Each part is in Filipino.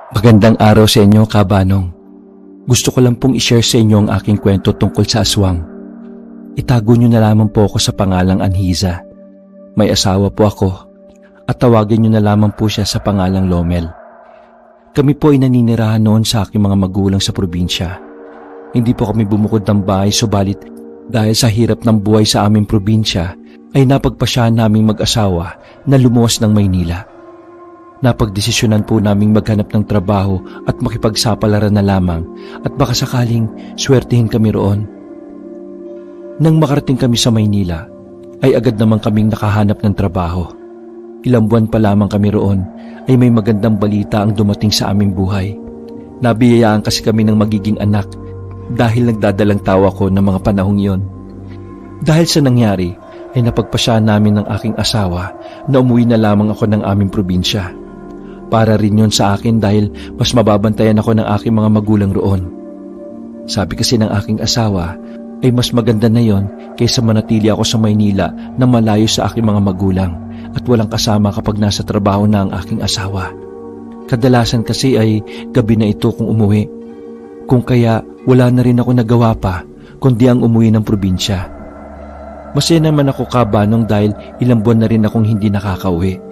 Magandang araw sa inyo, Kabanong. Gusto ko lang pong i-share sa inyo ang aking kwento tungkol sa aswang. Itago niyo na lamang po ako sa pangalang Anhiza. May asawa po ako at tawagin niyo na lamang po siya sa pangalang Lomel. Kami po ay naninirahan noon sa aking mga magulang sa probinsya. Hindi po kami bumukod ng bahay, subalit dahil sa hirap ng buhay sa aming probinsya ay napagpasyahan naming mag-asawa na lumuwas ng Maynila. Napagdesisyonan po naming maghanap ng trabaho at makipagsapalaran na lamang at baka sakaling swertihin kami roon. Nang makarating kami sa Maynila, ay agad naman kaming nakahanap ng trabaho. Ilang buwan pa lamang kami roon ay may magandang balita ang dumating sa aming buhay. Nabiyayaan kasi kami ng magiging anak dahil nagdadalang tawa ko ng mga panahong iyon. Dahil sa nangyari ay napagpasyahan namin ng aking asawa na umuwi na lamang ako ng aming probinsya. Para rin yun sa akin dahil mas mababantayan ako ng aking mga magulang roon. Sabi kasi ng aking asawa ay mas maganda na yon kaysa manatili ako sa Maynila na malayo sa aking mga magulang at walang kasama kapag nasa trabaho na ang aking asawa. Kadalasan kasi ay gabi na ito kung umuwi. Kung kaya wala na rin ako nagawa pa kundi ang umuwi ng probinsya. Masaya naman ako, Kabanong, dahil ilang buwan na rin akong hindi nakakauwi.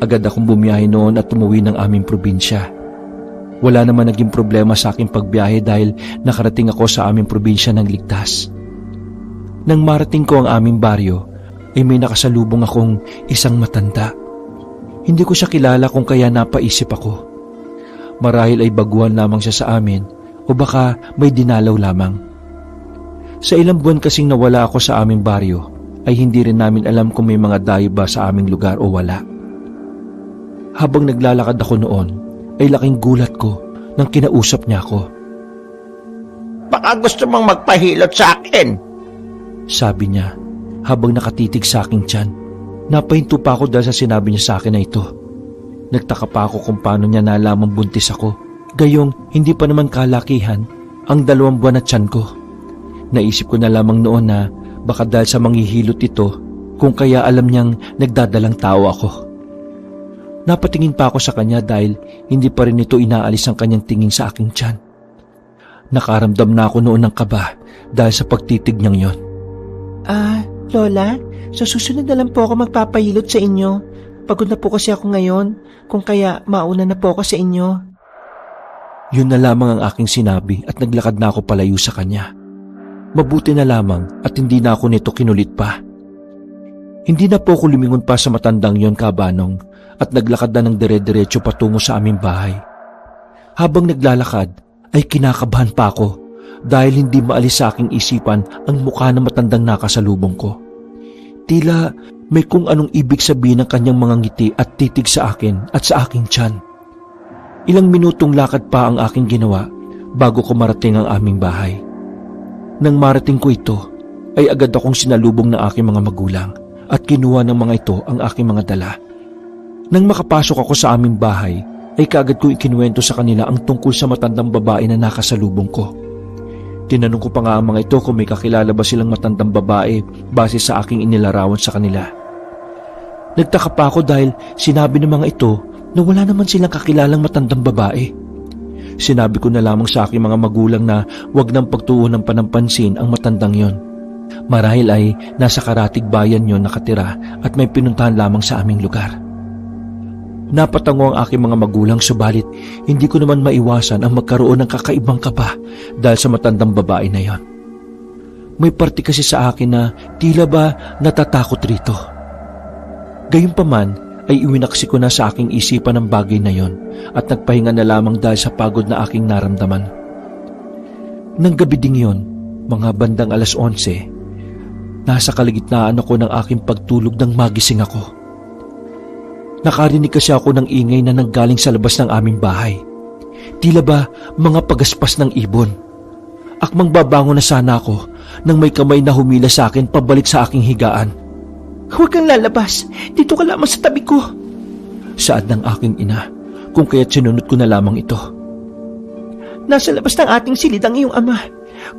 Agad akong bumiyahe noon at umuwi ng aming probinsya. Wala naman naging problema sa aking pagbiyahe dahil nakarating ako sa aming probinsya ng ligtas. Nang marating ko ang aming baryo, ay may nakasalubong akong isang matanda. Hindi ko siya kilala kung kaya napaisip ako. Marahil ay baguhan lamang siya sa amin o baka may dinalaw lamang. Sa ilang buwan kasing nawala ako sa aming baryo, ay hindi rin namin alam kung may mga dayo ba sa aming lugar o wala. Habang naglalakad ako noon, ay laking gulat ko nang kinausap niya ako. Baka gusto mong magpahilot sa akin. Sabi niya habang nakatitig sa aking tiyan. Napahinto pa ako dahil sa sinabi niya sa akin na ito. Nagtaka pa ako kung paano niya nalamang buntis ako. Gayong hindi pa naman kalakihan ang 2 buwan na tiyan ko. Naisip ko na lamang noon na baka dahil sa manghihilot ito kung kaya alam niyang nagdadalang tao ako. Napatingin pa ako sa kanya dahil hindi pa rin ito inaalis ang kanyang tingin sa aking tiyan. Nakaramdam na ako noon ng kaba dahil sa pagtitig niyang yon. Lola, sa susunod na lang po ako magpapahilot sa inyo. Pagod na po kasi ako ngayon, kung kaya mauna na po ako sa inyo. Yun na lamang ang aking sinabi at naglakad na ako palayo sa kanya. Mabuti na lamang at hindi na ako nito kinulit pa. Hindi na po ako lumingon pa sa matandang yon, Kabanong, at naglakad na ng dire-diretso patungo sa aming bahay. Habang naglalakad ay kinakabahan pa ako dahil hindi maalis sa aking isipan ang mukha ng matandang nakasalubong ko. Tila may kung anong ibig sabihin ng kanyang mga ngiti at titig sa akin at sa aking tiyan. Ilang minutong lakad pa ang aking ginawa bago ko marating ang aming bahay. Nang marating ko ito ay agad akong sinalubong ng aking mga magulang at kinuha ng mga ito ang aking mga dala. Nang makapasok ako sa aming bahay, ay kaagad ko ikinuwento sa kanila ang tungkol sa matandang babae na nakasalubong ko. Tinanong ko pa nga ang mga ito kung may kakilala ba silang matandang babae base sa aking inilarawan sa kanila. Nagtaka pa ako dahil sinabi ng mga ito na wala naman silang kakilalang matandang babae. Sinabi ko na lamang sa aking mga magulang na wag nang pagtuunan pa ng pansin ang matandang yon. Marahil ay nasa Karatig Bayan yon nakatira at may pinuntahan lamang sa aming lugar. Napatango ang aking mga magulang subalit hindi ko naman maiwasan ang magkaroon ng kakaibang kaba dahil sa matandang babae na yon. May parte kasi sa akin na tila ba natatakot rito. Gayunpaman ay iwinaksi ko na sa aking isipan ang bagay na yon at nagpahinga na lamang dahil sa pagod na aking naramdaman. Nang gabi ding yon, mga bandang 11:00, nasa kalagitnaan ako ng aking pagtulog nang magising ako. Nakarinig kasi ako ng ingay na nanggaling sa labas ng aming bahay. Tila ba mga pagaspas ng ibon. Akmang babangon na sana ako nang may kamay na humila sa akin pabalik sa aking higaan. Huwag kang lalabas, dito ka lamang sa tabi ko. Saad ng aking ina, kung kaya't sinunod ko na lamang ito. Nasa labas ng ating silid ang iyong ama.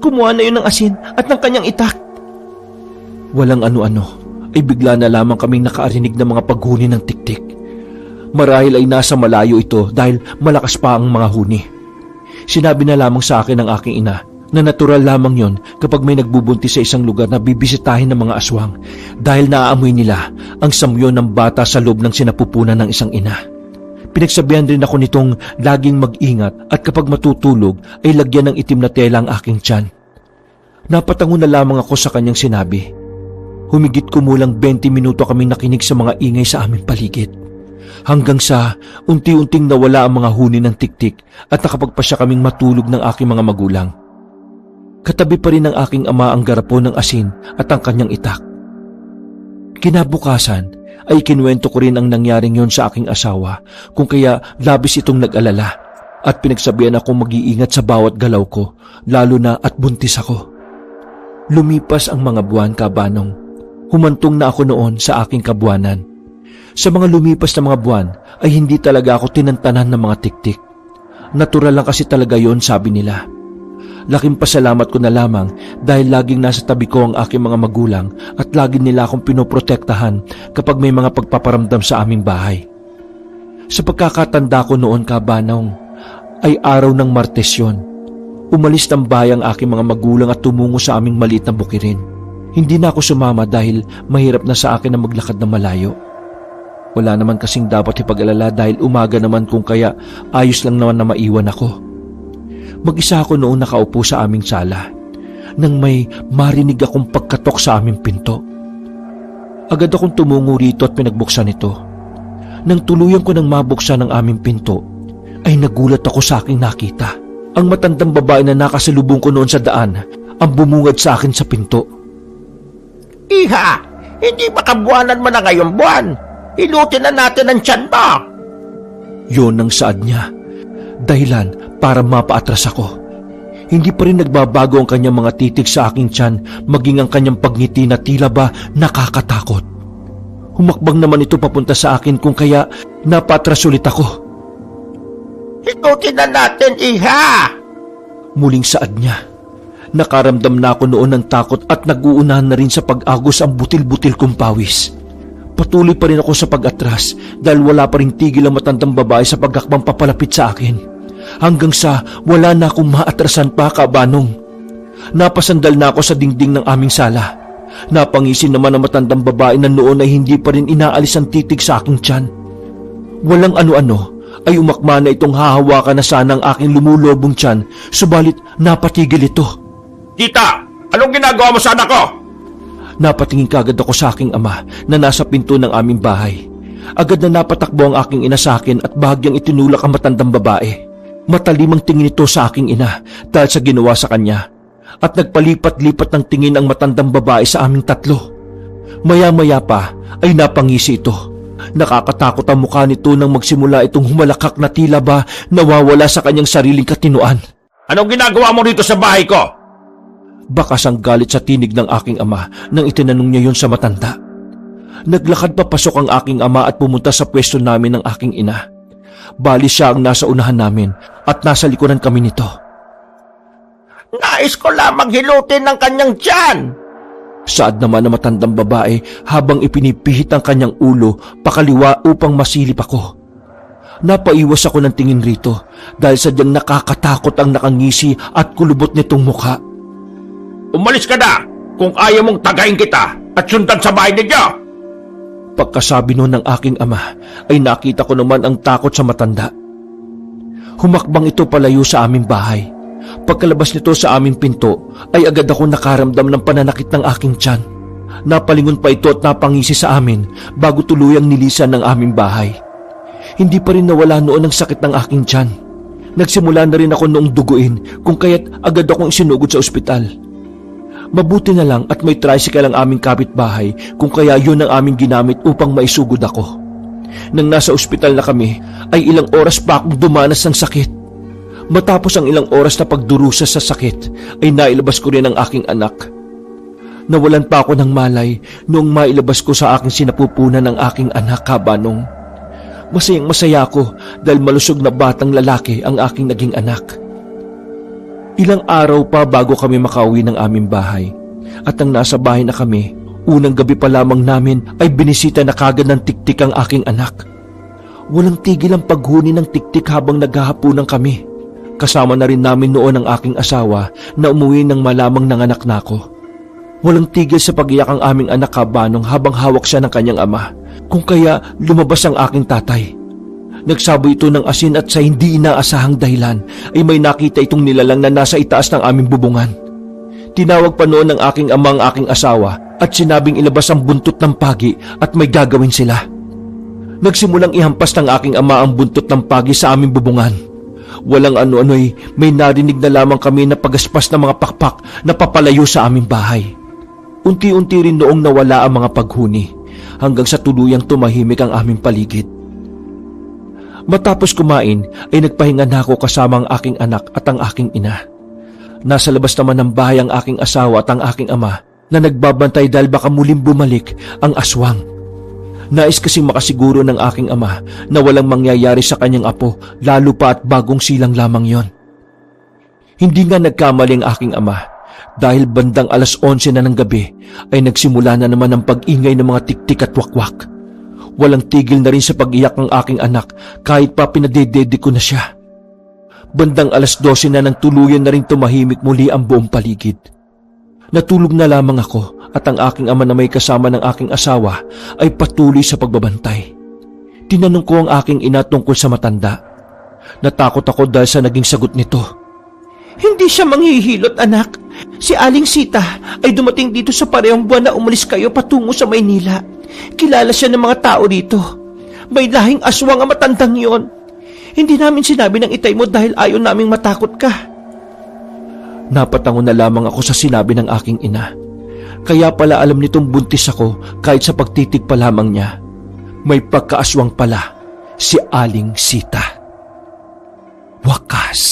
Kumuha na yun ng asin at ng kanyang itak. Walang ano-ano, ay bigla na lamang kaming nakaarinig ng mga paghuni ng tiktik. Marahil ay nasa malayo ito dahil malakas pa ang mga huni. Sinabi na lamang sa akin ng aking ina na natural lamang yon kapag may nagbubuntis sa isang lugar na bibisitahin ng mga aswang dahil naaamoy nila ang samyo ng bata sa loob ng sinapupunan ng isang ina. Pinagsabihan rin ako nitong laging mag-ingat at kapag matutulog ay lagyan ng itim na tela ang aking tiyan. Napatango na lamang ako sa kanyang sinabi. Humigit kumulang 20 minuto kaming nakinig sa mga ingay sa aming paligid. Hanggang sa unti-unting nawala ang mga huni ng tiktik at nakapagpasya kaming matulog ng aking mga magulang. Katabi pa rin ng aking ama ang garapon ng asin at ang kanyang itak. Kinabukasan ay kinuwento ko rin ang nangyaring yon sa aking asawa kung kaya labis itong nag-alala at pinagsabihan akong mag-iingat sa bawat galaw ko lalo na at buntis ako. Lumipas ang mga buwan, Kabanong. Humantong na ako noon sa aking kabuanan. Sa mga lumipas na mga buwan ay hindi talaga ako tinantanan ng mga tiktik. Natural lang kasi talaga yon, sabi nila. Laking pasalamat ko na lamang dahil laging nasa tabi ko ang aking mga magulang at lagi nila akong pinoprotektahan kapag may mga pagpaparamdam sa aming bahay. Sa pagkakatanda ko noon, Kabanong, ay araw ng Martes yon. Umalis ng bahay ang aking mga magulang at tumungo sa aming maliit na bukirin. Hindi na ako sumama dahil mahirap na sa akin na maglakad na malayo. Wala naman kasing dapat ipag-alala dahil umaga naman kung kaya ayos lang naman na maiwan ako. Mag-isa ako noon nakaupo sa aming sala nang may marinig akong pagkatok sa aming pinto. Agad akong tumungo rito at pinagbuksan ito. Nang tuluyan ko nang mabuksan ang aming pinto, ay nagulat ako sa aking nakita. Ang matandang babae na nakasalubong ko noon sa daan ang bumungad sa akin sa pinto. Iha, hindi ba kabuanan mo na ngayong buwan? Ilutin na natin ang tiyan mo. Yon ang saad niya. Dahilan para mapaatras ako. Hindi pa rin nagbabago ang kanyang mga titig sa aking tiyan maging ang kanyang pagngiti na tila ba nakakatakot. Humakbang naman ito papunta sa akin kung kaya napatras ulit ako. Ikutin na natin, Iha! Muling saad niya. Nakaramdam na ako noon ng takot at nag-uunahan na rin sa pag-agos ang butil-butil kong pawis. Patuloy pa rin ako sa pag-atras dahil wala pa rin tigil ang matandang babae sa paghakbang papalapit sa akin. Hanggang sa wala na akong maatrasan pa, Kabanong. Napasandal na ako sa dingding ng aming sala. Napangisin naman ang matandang babae na noon ay hindi pa rin inaalis ang titig sa aking tiyan. Walang ano-ano ay umakma na itong hahawakan na sana ang aking lumulobong tiyan, subalit napatigil ito. Tita, anong ginagawa mo sa anak ko? Napatingin kagad ako sa aking ama na nasa pinto ng aming bahay. Agad na napatakbo ang aking ina sa akin at bahagyang itinulak ang matandang babae. Matalimang tingin ito sa aking ina dahil sa ginawa sa kanya. At nagpalipat-lipat ng tingin ang matandang babae sa aming tatlo. Maya-maya pa ay napangisi ito. Nakakatakot ang mukha nito nang magsimula itong humalakak na tila ba nawawala sa kanyang sariling katinoan. Anong ginagawa mo rito sa bahay ko? Bakas ang galit sa tinig ng aking ama nang itinanong niya yon sa matanda. Naglakad papasok ang aking ama at pumunta sa pwesto namin ng aking ina. Bali siya ang nasa unahan namin at nasa likuran kami nito. Nais ko lamang hilutin ng kanyang tiyan. Saad naman ng matandang babae habang ipinipihit ang kanyang ulo pakaliwa upang masilip ako. Napaiwas ako ng tingin rito dahil sadyang nakakatakot ang nakangisi at kulubot nitong mukha. Umalis ka na kung ayaw mong tagayin kita at sundan sa bahay ninyo. Pagkasabi noon ng aking ama ay nakita ko naman ang takot sa matanda. Humakbang ito palayo sa aming bahay. Pagkalabas nito sa aming pinto ay agad ako nakaramdam ng pananakit ng aking tiyan. Napalingon pa ito at napangisi sa amin bago tuluyang nilisan ng aming bahay. Hindi pa rin nawala noon ang sakit ng aking tiyan. Nagsimula na rin ako noong duguin kung kaya't agad akong isinugod sa ospital. Mabuti na lang at may tricycle ang aming kapitbahay kung kaya yun ang aming ginamit upang maisugod ako. Nang nasa ospital na kami ay ilang oras pa akong dumanas ng sakit. Matapos ang ilang oras na pagdurusa sa sakit ay nailabas ko rin ang aking anak. Nawalan pa ako ng malay noong mailabas ko sa aking sinapupunan ng aking anak, Kabanong. Masayang masaya ako dahil malusog na batang lalaki ang aking naging anak. Ilang araw pa bago kami makauwi ng aming bahay. At nang nasa bahay na kami, unang gabi pa lamang namin ay binisita na kagad ng tiktik ang aking anak. Walang tigil ang paghuni ng tiktik habang naghahapunan kami. Kasama na rin namin noon ang aking asawa na umuwi nang malamang nanganak na ako. Walang tigil sa pag-iyak ang aming anak Kabanong habang hawak siya ng kanyang ama, kung kaya lumabas ang aking tatay. Nagsaboy ito ng asin at sa hindi inaasahang dahilan ay may nakita itong nilalang na nasa itaas ng aming bubungan. Tinawag pa noon ng aking ama ang aking asawa at sinabing ilabas ang buntot ng pagi at may gagawin sila. Nagsimulang ihampas ng aking ama ang buntot ng pagi sa aming bubungan. Walang ano-ano'y may narinig na lamang kami na pagaspas ng mga pakpak na papalayo sa aming bahay. Unti-unti rin noong nawala ang mga paghuni hanggang sa tuluyang tumahimik ang aming paligid. Matapos kumain ay nagpahinga na ako kasama ang aking anak at ang aking ina. Nasa labas naman ng bahay ang aking asawa at ang aking ama na nagbabantay dahil baka muling bumalik ang aswang. Nais kasing makasiguro ng aking ama na walang mangyayari sa kanyang apo lalo pa at bagong silang lamang yon. Hindi nga nagkamali ang aking ama dahil bandang 11:00 na ng gabi ay nagsimula na naman ang pag-ingay ng mga tiktik at wakwak. Walang tigil na rin sa pag-iyak ng aking anak kahit pa pinadedede ko na siya. Bandang 12:00 na nang tuluyan na rin tumahimik muli ang buong paligid. Natulog na lamang ako at ang aking ama na may kasama ng aking asawa ay patuloy sa pagbabantay. Tinanong ko ang aking ina tungkol sa matanda. Natakot ako dahil sa naging sagot nito. Hindi siya manghihilot, anak. Si Aling Sita ay dumating dito sa parehong buwan na umalis kayo patungo sa Maynila. Kilala siya ng mga tao dito. May lahing aswang ang matandang yon. Hindi namin sinabi ng itay mo dahil ayaw naming matakot ka. Napatango na lamang ako sa sinabi ng aking ina. Kaya pala alam nitong buntis ako kahit sa pagtitig pa lamang niya. May pagkaaswang pala si Aling Sita. Wakas.